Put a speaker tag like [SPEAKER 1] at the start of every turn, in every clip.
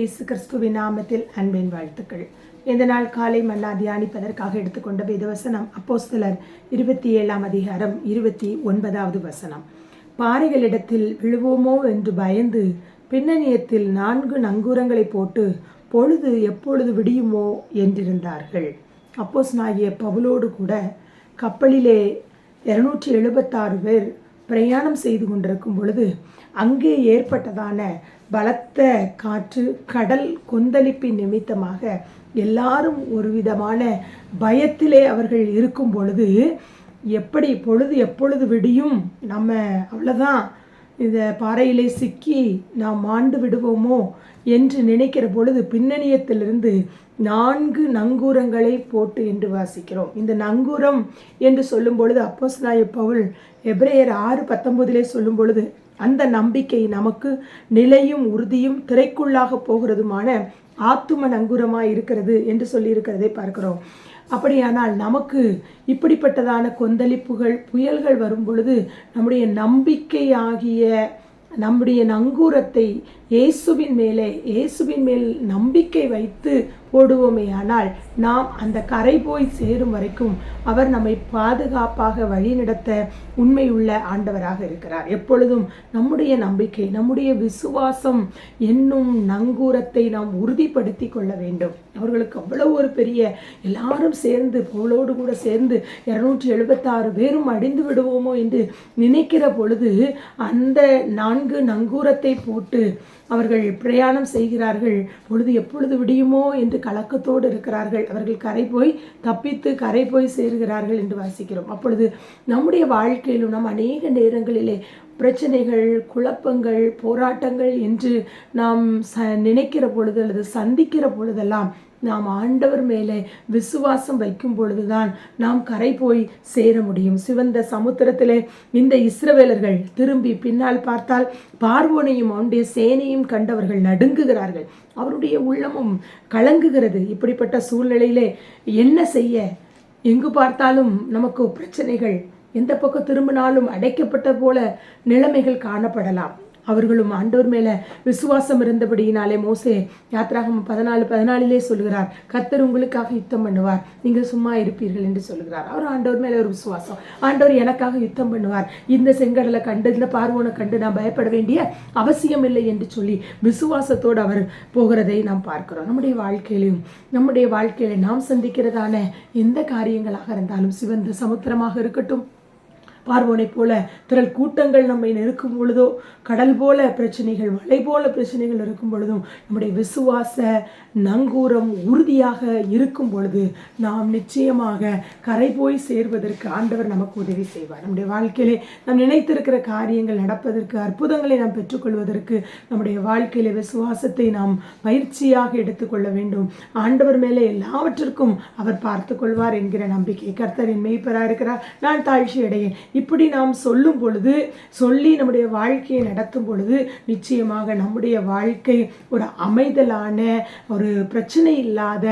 [SPEAKER 1] இயேசு கிறிஸ்துவின் நாமத்தில் அன்பின் வாழ்த்துக்கள். இந்த நாள் காலை மன்னா தியானிப்பதற்காக எடுத்துக்கொண்ட வேதவசனம் அப்போஸ்தலர் 27 அதிகாரம் 29 வசனம். பாறைகளிடத்தில் விழுவோமோ என்று பயந்து பின்னணியத்தில் 4 நங்கூரங்களை போட்டு பொழுது எப்பொழுது விடியுமோ என்றிருந்தார்கள். அப்போஸ்தலனாகிய பவுலோடு கூட கப்பலிலே 276 பேர் பிரயாணம் செய்து கொண்டிருக்கும் பொழுது அங்கே ஏற்பட்டதான பலத்த காற்று, கடல் கொந்தளிப்பின் நிமித்தமாக எல்லாரும் ஒரு விதமான பயத்திலே அவர்கள் இருக்கும் பொழுது, எப்படி பொழுது எப்பொழுது விடியும், நம்ம அவ்வளோதான், இந்த பாறையிலே சிக்கி நாம் மாண்டு விடுவோமோ என்று நினைக்கிற பொழுது பின்னணியத்திலிருந்து 4 நங்கூரங்களை போட்டு என்று வாசிக்கிறோம். இந்த நங்கூரம் என்று சொல்லும் பொழுது அப்போஸ்தலனாகிய பவுல் எபிரேயர் 6:19 சொல்லும் பொழுது அந்த நம்பிக்கை நமக்கு நிலையும் உறுதியும் திரைக்குள்ளாக போகிறதுமான ஆத்தும நங்கூரமாக இருக்கிறது என்று சொல்லியிருக்கிறதை பார்க்கிறோம். அப்படியானால் நமக்கு இப்படிப்பட்டதான கொந்தளிப்புகள், புயல்கள் வரும் பொழுது நம்முடைய நம்பிக்கையாகிய நம்முடைய நங்கூரத்தை இயேசுவின் மேல் நம்பிக்கை வைத்து போடுவோமே ஆனால் நாம் அந்த கரை போய் சேரும் வரைக்கும் அவர் நம்மை பாதுகாப்பாக வழிநடத்த உண்மையுள்ள ஆண்டவராக இருக்கிறார். எப்பொழுதும் நம்முடைய நம்பிக்கை, நம்முடைய விசுவாசம் என்னும் நங்கூரத்தை நாம் உறுதிப்படுத்தி கொள்ள வேண்டும். அவர்களுக்கு அவ்வளவு ஒரு பெரிய, எல்லாரும் சேர்ந்து பவுலோடு கூட சேர்ந்து 276 பேரும் அடிந்து விடுவோமோ என்று நினைக்கிற பொழுது அந்த 4 நங்கூரத்தை போட்டு அவர்கள் பிரயாணம் செய்கிறார்கள். பொழுது எப்பொழுது விடியுமோ என்று கலக்கத்தோடு இருக்கிறார்கள். அவர்கள் தப்பித்து கரை போய் சேர்கிறார்கள் என்று வாசிக்கிறோம். அப்பொழுது நம்முடைய வாழ்க்கையிலும் நாம் அநேக நேரங்களிலே பிரச்சனைகள், குழப்பங்கள், போராட்டங்கள் என்று நாம் நினைக்கிற பொழுது அல்லது சந்திக்கிற பொழுதெல்லாம் நாம் ஆண்டவர் மேலே விசுவாசம் வைக்கும் பொழுதுதான் நாம் கரை போய் சேர முடியும். சிவந்த சமுத்திரத்திலே இந்த இஸ்ரவேலர்கள் திரும்பி பின்னால் பார்த்தால் பார்வோனையும் அவனுடைய சேனையும் கண்டவர்கள் நடுங்குகிறார்கள். அவருடைய உள்ளமும் கலங்குகிறது. இப்படிப்பட்ட சூழ்நிலையிலே என்ன செய்ய? எங்கு பார்த்தாலும் நமக்கு பிரச்சனைகள், எந்த பக்கம் திரும்பினாலும் அடைக்கப்பட்ட போல நிலைமைகள் காணப்படலாம். அவர்களும் ஆண்டவர் மேலே விசுவாசம் இருந்தபடியினாலே மோசே யாத்திராகமம் 14:14 சொல்கிறார், கர்த்தர் உங்களுக்காக யுத்தம் பண்ணுவார், நீங்கள் சும்மா இருப்பீர்கள் என்று சொல்கிறார். அவர் ஆண்டவர் மேலே ஒரு விசுவாசம், ஆண்டவர் எனக்காக யுத்தம் பண்ணுவார், இந்த செங்கடலை கண்டு இந்த பார்வோனை கண்டு நான் பயப்பட வேண்டிய அவசியம் இல்லை என்று சொல்லி விசுவாசத்தோடு அவர் போகிறதை நாம் பார்க்கிறோம். நம்முடைய வாழ்க்கையில நாம் சந்திக்கிறதான எந்த காரியங்களாக இருந்தாலும், சிவந்த சமுத்திரமாக இருக்கட்டும், பார்வோனை போல திரள் கூட்டங்கள் நம்மை நெருக்கும் பொழுதோ, கடல் போல பிரச்சனைகள், மலை போல பிரச்சனைகள் இருக்கும் பொழுதும் நம்முடைய விசுவாச நங்கூரம் உறுதியாக இருக்கும் பொழுது நாம் நிச்சயமாக கரை போய் சேர்வதற்கு ஆண்டவர் நமக்கு உதவி செய்வார். நம்முடைய வாழ்க்கையிலே நாம் நினைத்திருக்கிற காரியங்கள் நடப்பதற்கு, அற்புதங்களை நாம் பெற்றுக்கொள்வதற்கு நம்முடைய வாழ்க்கையில விசுவாசத்தை நாம் பயிற்சியாக எடுத்துக்கொள்ள வேண்டும். ஆண்டவர் மேலே எல்லாவற்றிற்கும் அவர் பார்த்து கொள்வார் என்கிற நம்பிக்கை. கர்த்தரின் மெய்ப்பராக இருக்கிறார், நான் தாழ்ச்சி அடையேன். இப்படி நாம் சொல்லி நம்முடைய வாழ்க்கையை நடத்தும் பொழுது நிச்சயமாக நம்முடைய வாழ்க்கை ஒரு அமைதலான, ஒரு பிரச்சனை இல்லாத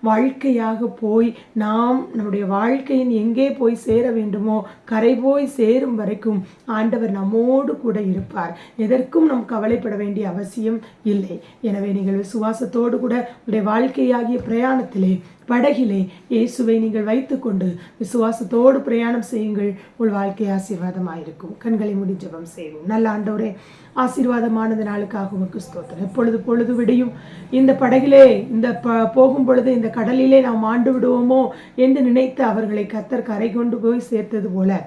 [SPEAKER 1] வாழ்க்கையாக போய் நாம் நம்முடைய வாழ்க்கையின் எங்கே போய் சேர வேண்டுமோ கரை போய் சேரும் வரைக்கும் ஆண்டவர் நம்மோடு கூட இருப்பார். எதற்கும் நாம் கவலைப்பட வேண்டிய அவசியம் இல்லை. எனவே நீங்கள் விசுவாசத்தோடு கூட உங்களுடைய வாழ்க்கையாகிய பிரயாணத்திலே, படகிலே இயேசுவை நீங்கள் வைத்துக்கொண்டு விசுவாசத்தோடு பிரயாணம் செய்யுங்கள். உங்கள் வாழ்க்கை ஆசீர்வாதமாயிருக்கும். கண்களை மூடி ஜெபம் செய்வோம். நல்ல ஆண்டவரே, ஆசீர்வாதமானது நாளுக்காக உமக்கு ஸ்தோத்திரம். எப்பொழுது பொழுது விடியும், இந்த படகிலே போகும் பொழுது இந்த கடலிலே நாம் மாண்டு விடுவோமோ என்று நினைத்து அவர்களை கர்த்தர் கரை கொண்டு போய் சேர்த்தது போல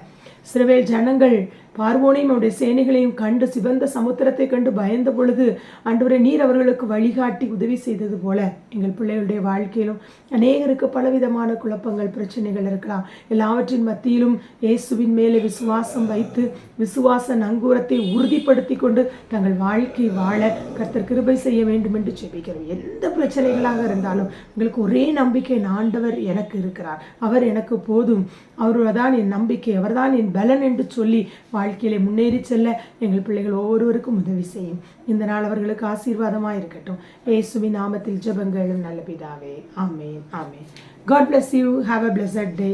[SPEAKER 1] இஸ்ரவேல் ஜனங்கள் பார்வோனையும் அவருடைய சேனைகளையும் கண்டு சிவந்த சமுத்திரத்தை கண்டு பயந்த பொழுது ஆண்டவரே நீர் அவர்களுக்கு வழிகாட்டி உதவி செய்தது போல எங்கள் பிள்ளைகளுடைய வாழ்க்கையிலும் அநேகருக்கு பலவிதமான குழப்பங்கள், பிரச்சனைகள் இருக்கலாம். எல்லாவற்றின் மத்தியிலும் இயேசுவின் மேலே விசுவாசம் வைத்து விசுவாச நங்கூரத்தை உறுதிப்படுத்தி கொண்டு தங்கள் வாழ்க்கை வாழ கர்த்தர் கிருபை செய்ய வேண்டும் என்று ஜெபிக்கிறோம். எந்த பிரச்சனைகளாக இருந்தாலும் உங்களுக்கு ஒரே நம்பிக்கை, ஆண்டவர் எனக்கு இருக்கிறார், அவர் எனக்கு போதும், அவர்தான் என் நம்பிக்கை, அவர்தான் என் பலன் என்று சொல்லி வாழ்க்கையிலே முன்னேறி செல்ல எங்கள் பிள்ளைகள் ஒவ்வொருவருக்கும் உதவி செய்யும். இந்த நாள் அவர்களுக்கு ஆசீர்வாதமாக இருக்கட்டும். இயேசுவின் நாமத்தில் ஜெபங்களும் நல்ல பிதாவே. ஆமென், ஆமென். God bless you. Have a blessed day.